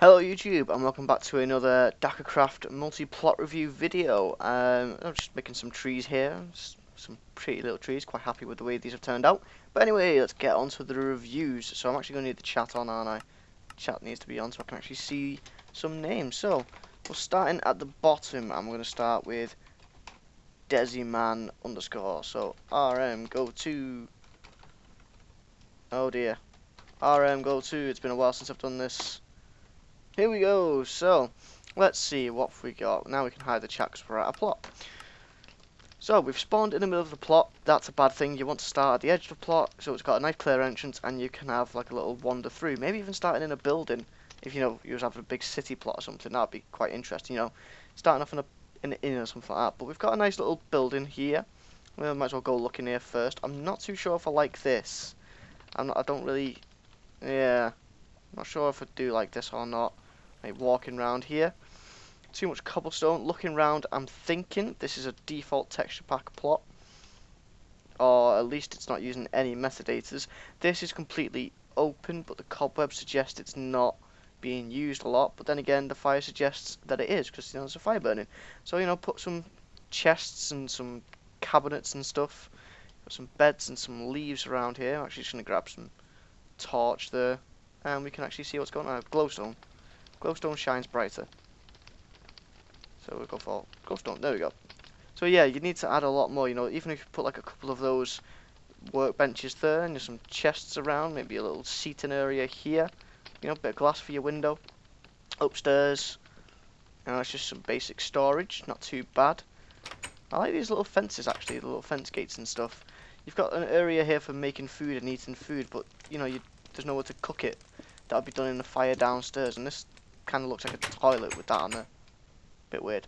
Hello YouTube and welcome back to another dakrcraft multi-plot review video. I'm just making some trees here, some pretty little trees, quite happy with the way these have turned out. But anyway, let's get on to the reviews. So I'm actually going to need the chat on, aren't I? Chat needs to be on so I can actually see some names. So, we're starting at the bottom. I'm going to start with desiman underscore. So, RM go to... Oh dear. RM go to, it's been a while since I've done this. Here we go. So, let's see what we got. Now we can hide the chat because we're at a plot. So, we've spawned in the middle of the plot. That's a bad thing. You want to start at the edge of the plot so it's got a nice clear entrance and you can have like a little wander through. Maybe even starting in a building. If you was having a big city plot or something, that'd be quite interesting. Starting off in an inn or something like that. But we've got a nice little building here. We might as well go look in here first. I'm not too sure if I like this. I don't really. Yeah. Not sure if I do like this or not. Like walking around here, too much cobblestone. Looking around, I'm thinking this is a default texture pack plot, or at least it's not using any metadators. This is completely open, but the cobweb suggests it's not being used a lot. But then again, the fire suggests that it is because there's a fire burning. So put some chests and some cabinets and stuff, got some beds and some leaves around here. I'm actually just gonna grab some torch there, and we can actually see what's going on. Glowstone. Glowstone shines brighter. So we'll go for glowstone. There we go. So yeah, you need to add a lot more, even if you put like a couple of those workbenches there and there's some chests around, maybe a little seating area here, bit of glass for your window. Upstairs, it's just some basic storage, not too bad. I like these little fences actually, the little fence gates and stuff. You've got an area here for making food and eating food, but there's nowhere to cook it. That'll be done in the fire downstairs, and this kind of looks like a toilet with that on there. Bit weird.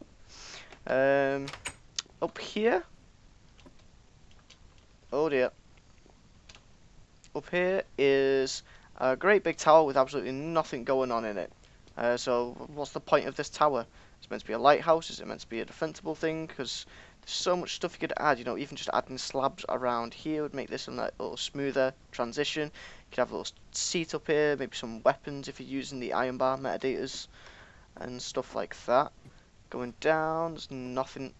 Up here. Oh dear. Up here is a great big tower with absolutely nothing going on in it. So what's the point of this tower? It's meant to be a lighthouse. Is it meant to be a defensible thing? Because there's so much stuff you could add. Even just adding slabs around here would make this a little smoother transition. You could have a little seat up here, maybe some weapons if you're using the iron bar metadators and stuff like that. Going down, there's nothing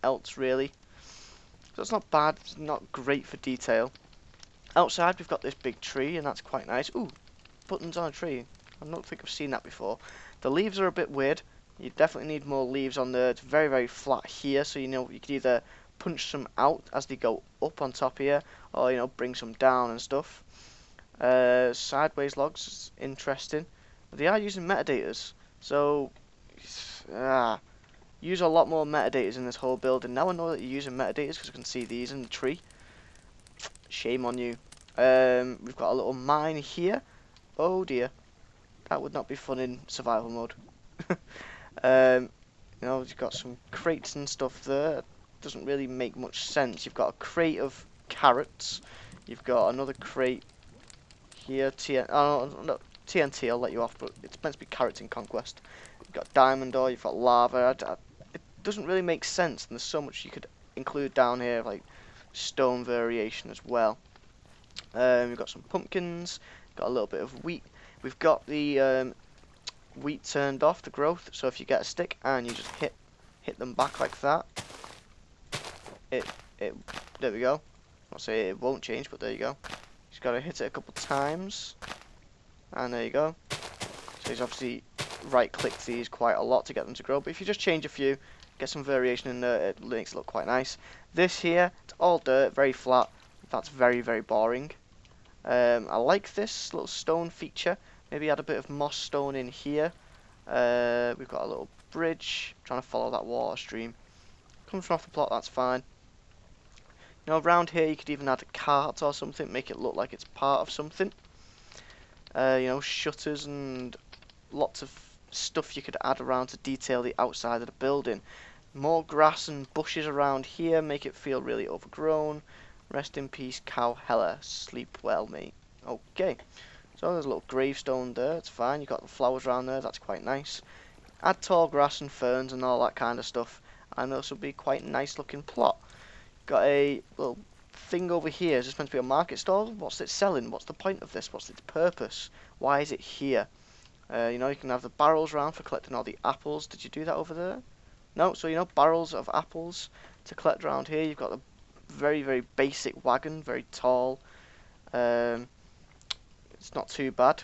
else really. So it's not bad. It's not great for detail. Outside we've got this big tree and that's quite nice. Ooh, buttons on a tree. I don't think I've seen that before. The leaves are a bit weird. You definitely need more leaves on there. It's very, very flat here, so you could either punch some out as they go up on top here, or bring some down and stuff. Sideways logs is interesting. But they are using metadators, so use a lot more metadators in this whole building. Now I know that you're using metadators because I can see these in the tree. Shame on you. We've got a little mine here. Oh dear, that would not be fun in survival mode. You've got some crates and stuff there. Doesn't really make much sense. You've got a crate of carrots. You've got another crate here. TNT, I'll let you off, but it's meant to be carrots in Conquest. You've got diamond ore, you've got lava. It doesn't really make sense, and there's so much you could include down here, like stone variation as well. We've got some pumpkins, got a little bit of wheat. We've got the wheat turned off, the growth, so if you get a stick and you just hit them back like that, there we go. I'll say it won't change, but there you go. Just gotta hit it a couple times, and there you go. So he's obviously right-clicked these quite a lot to get them to grow, but if you just change a few, get some variation in there, it makes it look quite nice. This here, it's all dirt, very flat. That's very, very boring. I like this little stone feature. Maybe add a bit of moss stone in here. We've got a little bridge. Trying to follow that water stream. Comes from off the plot, that's fine. Around here you could even add a cart or something, make it look like it's part of something. Shutters and lots of stuff you could add around to detail the outside of the building. More grass and bushes around here make it feel really overgrown. Rest in peace, cow Hella. Sleep well, mate. Okay. So there's a little gravestone there, it's fine. You've got the flowers around there, that's quite nice. Add tall grass and ferns and all that kind of stuff, and this will be quite a nice looking plot. Got a little thing over here. Is this meant to be a market stall? What's it selling? What's the point of this? What's its purpose? Why is it here? You know, you can have the barrels around for collecting all the apples. Did you do that over there? No, so you know, barrels of apples to collect around here. You've got the very, very basic wagon, very tall. Um, it's not too bad,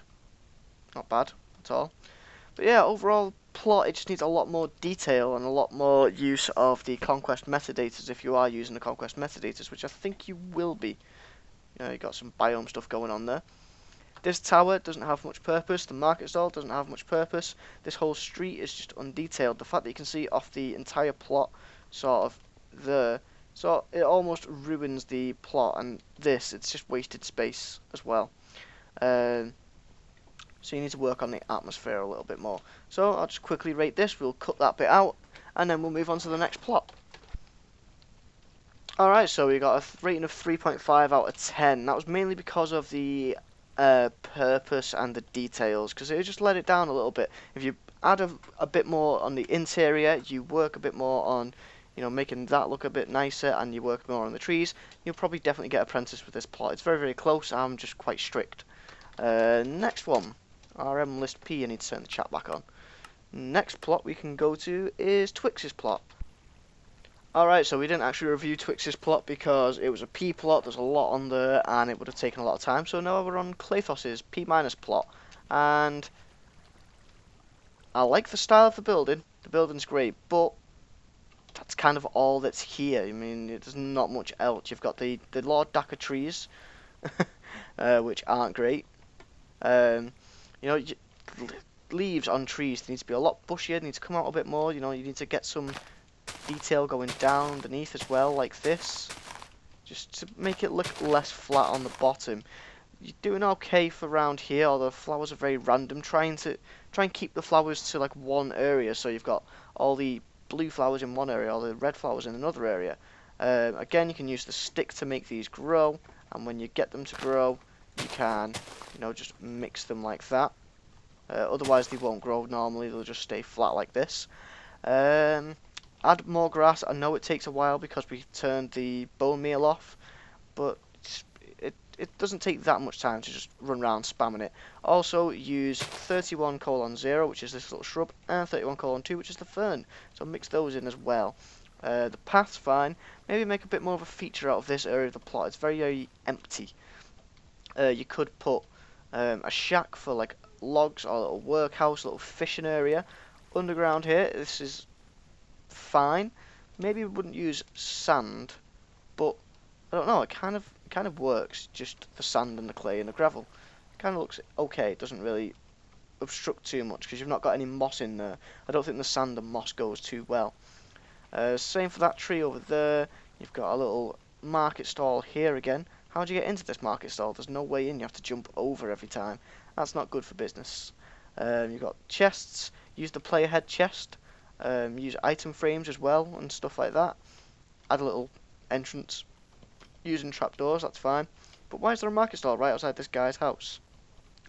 not bad at all. But yeah, overall plot, it just needs a lot more detail and a lot more use of the Conquest metadatas if you are using the Conquest metadatas, which I think you will be. You know, you got some biome stuff going on there. This tower doesn't have much purpose. The market stall doesn't have much purpose. This whole street is just undetailed. The fact that you can see off the entire plot, sort of there, so it almost ruins the plot. And this, it's just wasted space as well. So you need to work on the atmosphere a little bit more. So I'll just quickly rate this. We'll cut that bit out, and then we'll move on to the next plot. Alright, so we got a rating of 3.5 out of 10. That was mainly because of the purpose and the details, because it just let it down a little bit. If you add a bit more on the interior, you work a bit more on, you know, making that look a bit nicer, and you work more on the trees, you'll probably definitely get Apprentice with this plot. It's very, very close. I'm just quite strict. Next one. RM list P, I need to turn the chat back on. Next plot we can go to is Twix's plot. Alright, so we didn't actually review Twix's plot because it was a P plot, there's a lot on there, and it would have taken a lot of time. So now we're on Clathos's P- plot. And I like the style of the building's great, but that's kind of all that's here. I mean, there's not much else. You've got the Lord Dakar trees, which aren't great. You know, leaves on trees need to be a lot bushier, need to come out a bit more. You know, you need to get some detail going down underneath as well, like this, just to make it look less flat on the bottom. You're doing okay for around here, although flowers are very random. Try and keep the flowers to like one area, so you've got all the blue flowers in one area, all the red flowers in another area. Again, you can use the stick to make these grow, and when you get them to grow, you can, you know, just mix them like that. Otherwise they won't grow normally, they'll just stay flat like this. Add more grass. I know it takes a while because we turned the bone meal off, but it doesn't take that much time to just run around spamming it. Also use 31:0, which is this little shrub, and 31:2, which is the fern. So mix those in as well. The path's fine. Maybe make a bit more of a feature out of this area of the plot. It's very, very empty. You could put a shack for like logs, or a little workhouse, a little fishing area. Underground here, this is fine. Maybe we wouldn't use sand, but I don't know. It kind of works. Just the sand and the clay and the gravel. It kind of looks okay. It doesn't really obstruct too much because you've not got any moss in there. I don't think the sand and moss goes too well. Same for that tree over there. You've got a little market stall here again. How do you get into this market stall? There's no way in. You have to jump over every time. That's not good for business. You've got chests. Use the player head chest. Use item frames as well and stuff like that. Add a little entrance. Using trapdoors, that's fine. But why is there a market stall right outside this guy's house?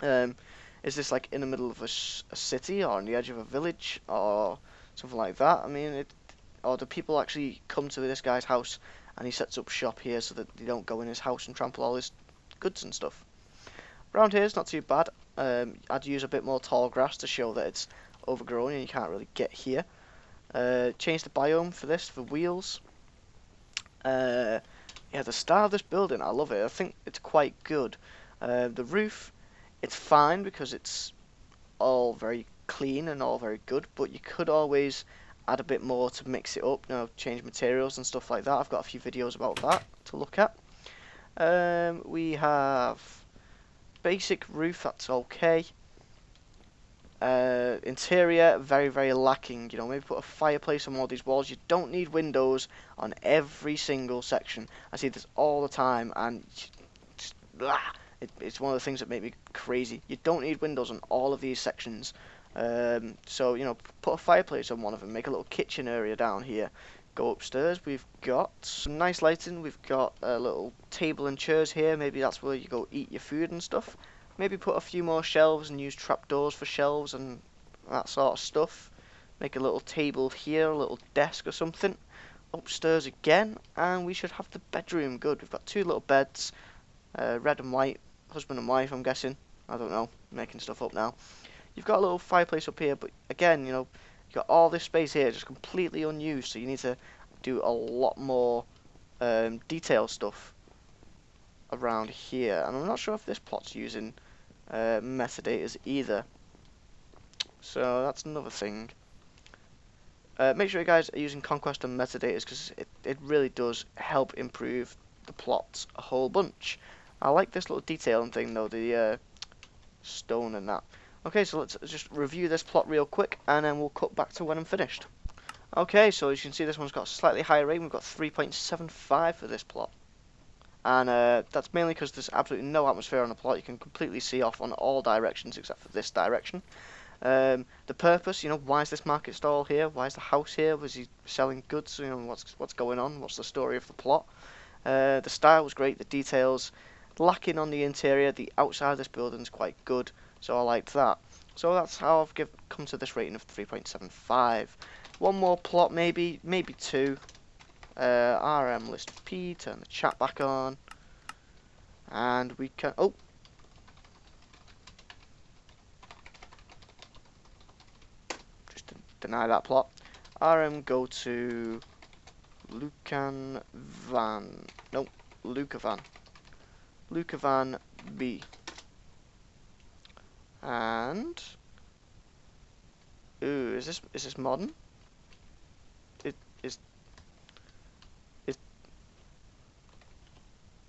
Is this like in the middle of a city or on the edge of a village or something like that? I mean, or do people actually come to this guy's house and he sets up shop here so that they don't go in his house and trample all his goods and stuff? Around here it's not too bad. I'd use a bit more tall grass to show that it's overgrown and you can't really get here. Change the biome for this, for wheels. Yeah, the style of this building, I love it. I think it's quite good. The roof, it's fine because it's all very clean and all very good, but you could always add a bit more to mix it up, you know, change materials and stuff like that. I've got a few videos about that to look at. We have basic roof, that's okay. Interior, very, very lacking. You know, maybe put a fireplace on all these walls. You don't need windows on every single section. I see this all the time, and it's one of the things that make me crazy. You don't need windows on all of these sections. So, you know, put a fireplace on one of them. Make a little kitchen area down here. Go upstairs. We've got some nice lighting. We've got a little table and chairs here. Maybe that's where you go eat your food and stuff. Maybe put a few more shelves and use trapdoors for shelves and that sort of stuff. Make a little table here, a little desk or something. Upstairs again, and we should have the bedroom good. We've got two little beds, red and white, husband and wife, I'm guessing. I don't know, I'm making stuff up now. You've got a little fireplace up here, but again, you know, you've got all this space here just completely unused, so you need to do a lot more detail stuff around here. And I'm not sure if this plot's using metadatas either, so that's another thing. Make sure you guys are using Conquest and metadatas, because it really does help improve the plots a whole bunch. I like this little detailing thing though, the stone and that. Okay, so let's just review this plot real quick, and then we'll cut back to when I'm finished. Okay, so as you can see, this one's got a slightly higher rating. We've got 3.75 for this plot. And that's mainly because there's absolutely no atmosphere on the plot. You can completely see off on all directions except for this direction. The purpose, you know, why is this market stall here? Why is the house here? Was he selling goods? You know, what's going on? What's the story of the plot? The style was great. The details lacking on the interior. The outside of this building is quite good, so I liked that. So that's how I've come to this rating of 3.75. One more plot, maybe two. RM list P. Turn the chat back on, and we can. Oh. Deny that plot. RM go to Lucan Van. Nope, Lucavan. Lucavan B. And ooh, is this modern? It is.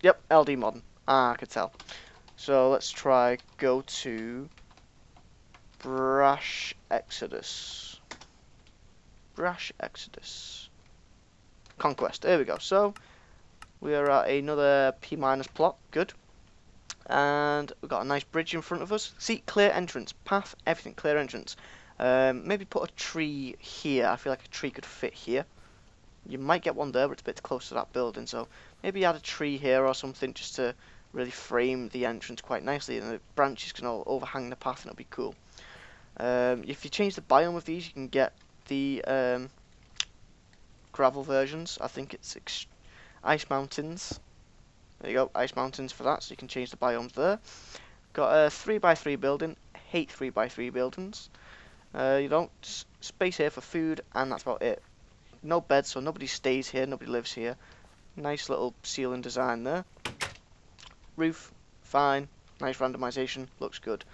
Yep, LD modern. Ah, I could tell. So let's try go to Brash Exodus. Brash Exodus. Conquest. There we go. So we are at another P- plot. Good. And we've got a nice bridge in front of us. See, clear entrance. Path, everything. Clear entrance. Maybe put a tree here. I feel like a tree could fit here. You might get one there, but it's a bit close to that building. So maybe add a tree here or something just to really frame the entrance quite nicely. And the branches can all overhang the path and it'll be cool. If you change the biome of these, you can get the gravel versions. I think it's Ice Mountains. There you go, Ice Mountains for that, so you can change the biomes there. Got a 3x3 building. Hate 3x3 buildings. You don't space here for food, and that's about it. No beds, so nobody stays here, nobody lives here. Nice little ceiling design there. Roof, fine. Nice randomization, looks good.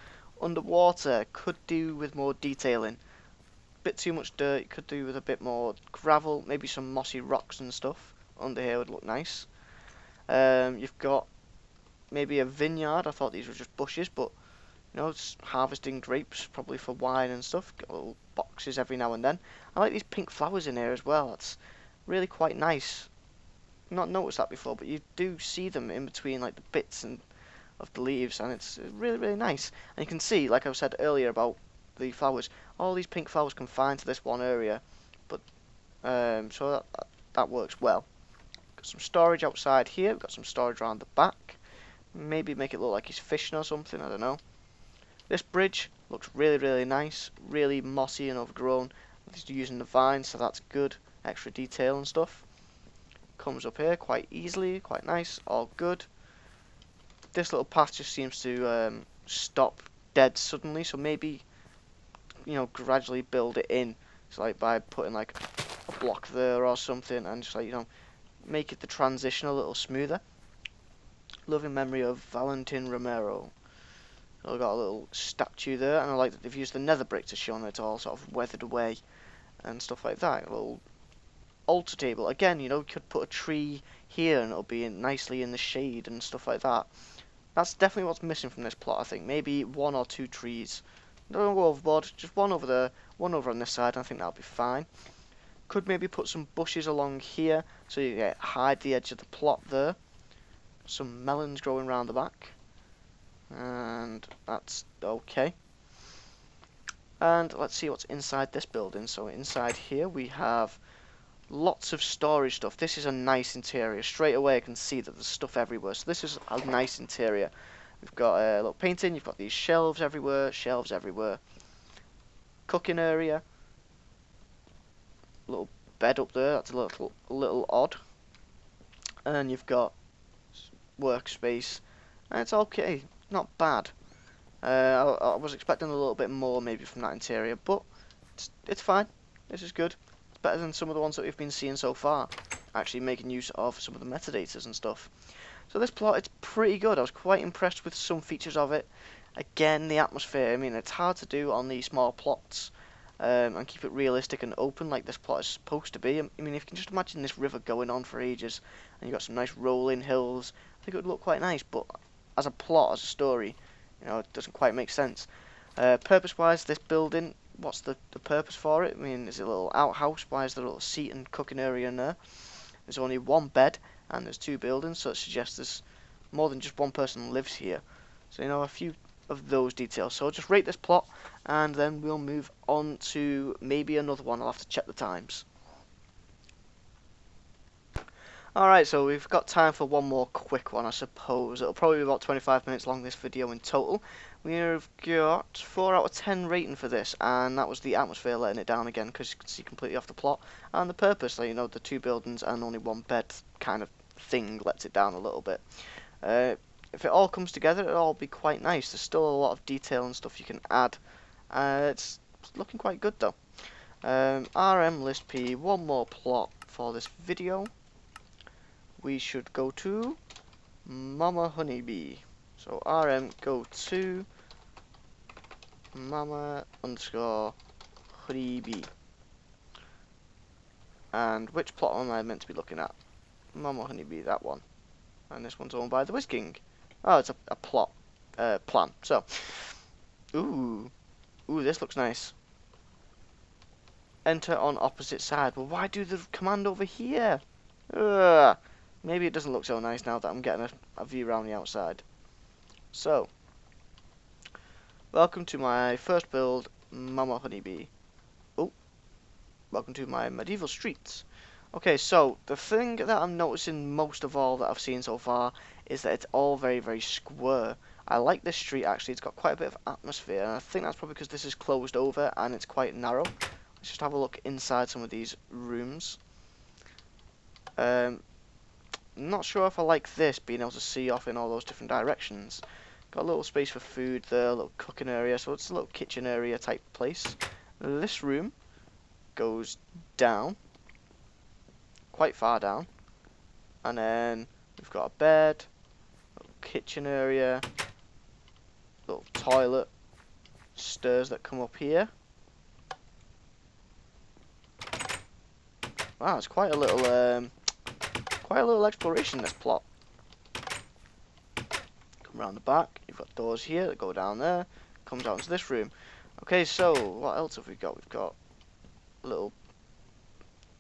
Underwater, could do with more detailing. Bit too much dirt, could do with a bit more gravel, maybe some mossy rocks and stuff. Under here would look nice. You've got maybe a vineyard. I thought these were just bushes, but you know, it's harvesting grapes, probably for wine and stuff. Got little boxes every now and then. I like these pink flowers in here as well. It's really quite nice. Not noticed that before, but you do see them in between like the bits and of the leaves, and it's really nice. And you can see, like I said earlier about the flowers, all these pink flowers confined to this one area, but so that works well. Got some storage outside here. We've got some storage around the back. Maybe make it look like he's fishing or something. I don't know. This bridge looks really nice, really mossy and overgrown. He's using the vines, so that's good. Extra detail and stuff. Comes up here quite easily, quite nice, all good. This little path just seems to stop dead suddenly, so maybe, you know, gradually build it in. So like by putting like a block there or something, and just like, you know, make it the transition a little smoother. Loving memory of Valentin Romero. I've got a little statue there, and I like that they've used the nether brick to show that it's all sort of weathered away and stuff like that. A little altar table. Again, you know, you could put a tree here and it'll be nicely in the shade and stuff like that. That's definitely what's missing from this plot, I think. Maybe one or two trees. Don't go overboard, just one over there, one over on this side, and I think that'll be fine. Could maybe put some bushes along here so you hide the edge of the plot there. Some melons growing around the back. And that's okay. And let's see what's inside this building. So inside here we have lots of storage stuff. This is a nice interior. Straight away I can see that there's stuff everywhere. So this is a nice interior. We've got a little painting. You've got these shelves everywhere. Cooking area. Little bed up there. That's a little odd. And you've got workspace. And it's okay. Not bad. I was expecting a little bit more maybe from that interior, but it's fine. This is good. It's better than some of the ones that we've been seeing so far. Actually making use of some of the metadatas and stuff. So this plot, it's pretty good. I was quite impressed with some features of it. Again, the atmosphere. I mean, it's hard to do on these small plots and keep it realistic and open like this plot is supposed to be. I mean, if you can just imagine this river going on for ages, and you've got some nice rolling hills, I think it would look quite nice. But as a plot, as a story, you know, it doesn't quite make sense. Purpose-wise, this building, what's the purpose for it? I mean, is it a little outhouse? Why is there a little seat and cooking area in there? There's only one bed, and there's two buildings, so it suggests there's more than just one person lives here. So, you know, a few of those details. So I'll just rate this plot, and then we'll move on to maybe another one. I'll have to check the times. Alright, so we've got time for one more quick one, I suppose. It'll probably be about 25 minutes long, this video in total. We've got 4 out of 10 rating for this, and that was the atmosphere letting it down again, because you can see completely off the plot. And the purpose, like, you know, the two buildings and only one bed kind of thing lets it down a little bit. If it all comes together, it'll all be quite nice. There's still a lot of detail and stuff you can add. It's looking quite good, though. RM list P, one more plot for this video. We should go to Mama Honeybee. So RM go to Mama _ Honeybee. And which plot am I meant to be looking at? Mama Honeybee, that one. And this one's owned by the Whisking. Oh, it's a plot plan. So, ooh, this looks nice. Enter on opposite side. Well, why do the command over here? Ugh. Maybe it doesn't look so nice now that I'm getting a view around the outside. So, welcome to my first build, Mama Honeybee. Oh, welcome to my medieval streets. Okay, so the thing that I'm noticing most of all that I've seen so far is that it's all very, very square. I like this street actually. It's got quite a bit of atmosphere, and I think that's probably because this is closed over and it's quite narrow. Let's just have a look inside some of these rooms. Not sure if I like this, being able to see off in all those different directions. Got a little space for food there, a little cooking area, so it's a little kitchen area type place. This room goes down, quite far down, and then we've got a bed, little kitchen area, little toilet, stairs that come up here. Wow, it's quite a little exploration, this plot. Come around the back, you've got doors here that go down there, comes out into this room. Okay, so what else have we got? We've got a little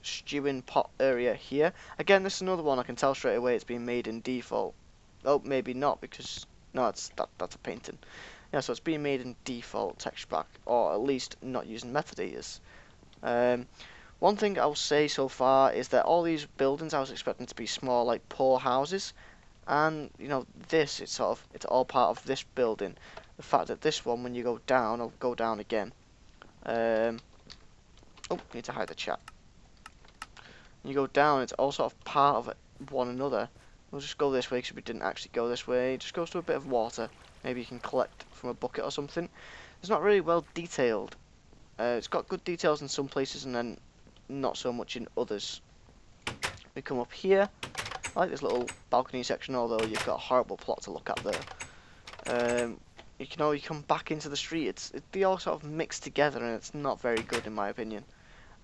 stewing pot area here. Again, this is another one I can tell straight away it's been made in default. Oh, maybe not, because no, that's a painting. Yeah, so it's being made in default texture pack, or at least not using metadatas. One thing I'll say so far is that all these buildings I was expecting to be small, like poor houses, and you know this, it's all part of this building. The fact that this one, when you go down, I'll go down again. Oh, need to hide the chat. When you go down, it's all sort of part of one another. We'll just go this way because we didn't actually go this way. It just goes to a bit of water. Maybe you can collect from a bucket or something. It's not really well detailed. It's got good details in some places and then not so much in others. We come up here. I like this little balcony section, although you've got a horrible plot to look at there. You can always come back into the street. They all sort of mix together, and it's not very good in my opinion.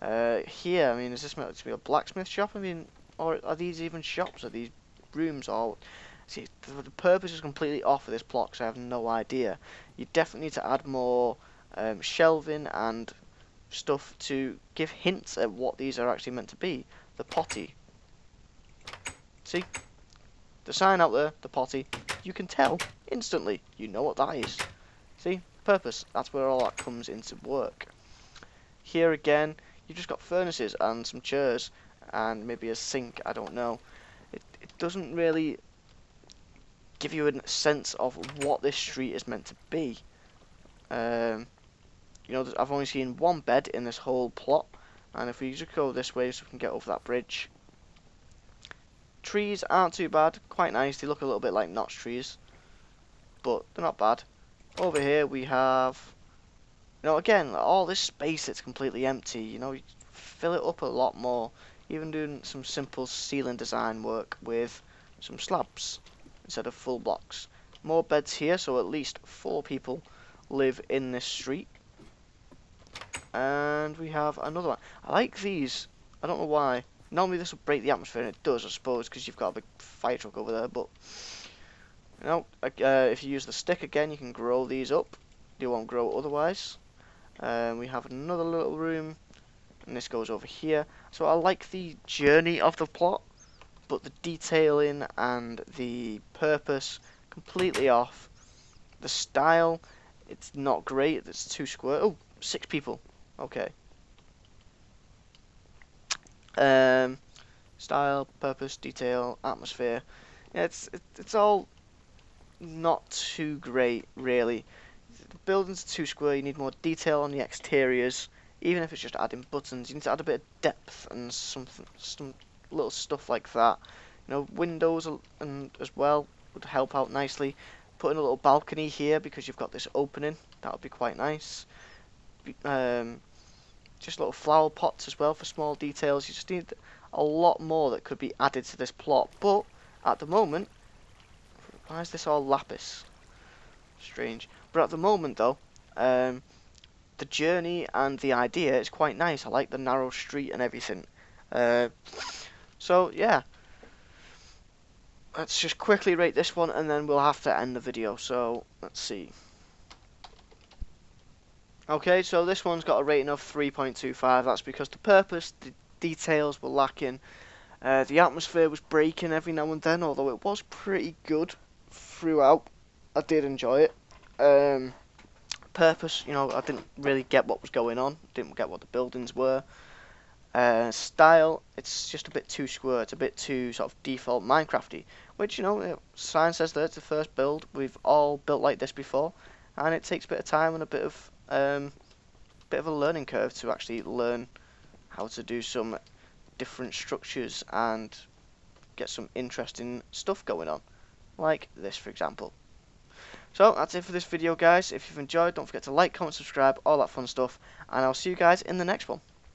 Here, I mean, is this meant to be a blacksmith shop? I mean, or are these even shops? Are these rooms? Or see, the purpose is completely off of this plot because I have no idea. You definitely need to add more shelving and stuff to give hints at what these are actually meant to be. The potty. See? The sign out there, the potty. You can tell instantly. You know what that is. See? Purpose. That's where all that comes into work. Here again, you've just got furnaces and some chairs and maybe a sink. I don't know. It doesn't really give you a sense of what this street is meant to be. You know, I've only seen one bed in this whole plot, and if we just go this way so we can get over that bridge. Trees aren't too bad, quite nice. They look a little bit like notch trees, but they're not bad. Over here we have, again, all this space that's completely empty. You fill it up a lot more. Even doing some simple ceiling design work with some slabs instead of full blocks. More beds here, so at least 4 people live in this street. And we have another one. I like these. I don't know why. Normally this will break the atmosphere, and it does, I suppose, because you've got a big fire truck over there. But if you use the stick again, you can grow these up. They won't grow otherwise. We have another little room, and this goes over here. So I like the journey of the plot, but the detailing and the purpose completely off. The style, it's not great. It's too square. Oh, 6 people. Okay. Style, purpose, detail, atmosphere. Yeah, it's all not too great, really. The buildings are too square. You need more detail on the exteriors. Even if it's just adding buttons, you need to add a bit of depth and some little stuff like that. Windows and as well would help out nicely. Put in a little balcony here because you've got this opening. That would be quite nice. Just little flower pots as well for small details. You just need a lot more that could be added to this plot. But at the moment, why is this all lapis? Strange. But at the moment though, the journey and the idea is quite nice. I like the narrow street and everything. So yeah, let's just quickly rate this one and then we'll have to end the video. So let's see. Okay, so this one's got a rating of 3.25. That's because the purpose, the details were lacking. The atmosphere was breaking every now and then, although it was pretty good throughout. I did enjoy it. Purpose, I didn't really get what was going on. Didn't get what the buildings were. Style, it's just a bit too square. It's a bit too sort of default Minecrafty, which sign says that it's the first build. We've all built like this before, and it takes a bit of time and a bit of a learning curve to actually learn how to do some different structures and get some interesting stuff going on, like this for example. So that's it for this video, guys. If you've enjoyed, don't forget to like, comment, subscribe, all that fun stuff, and I'll see you guys in the next one.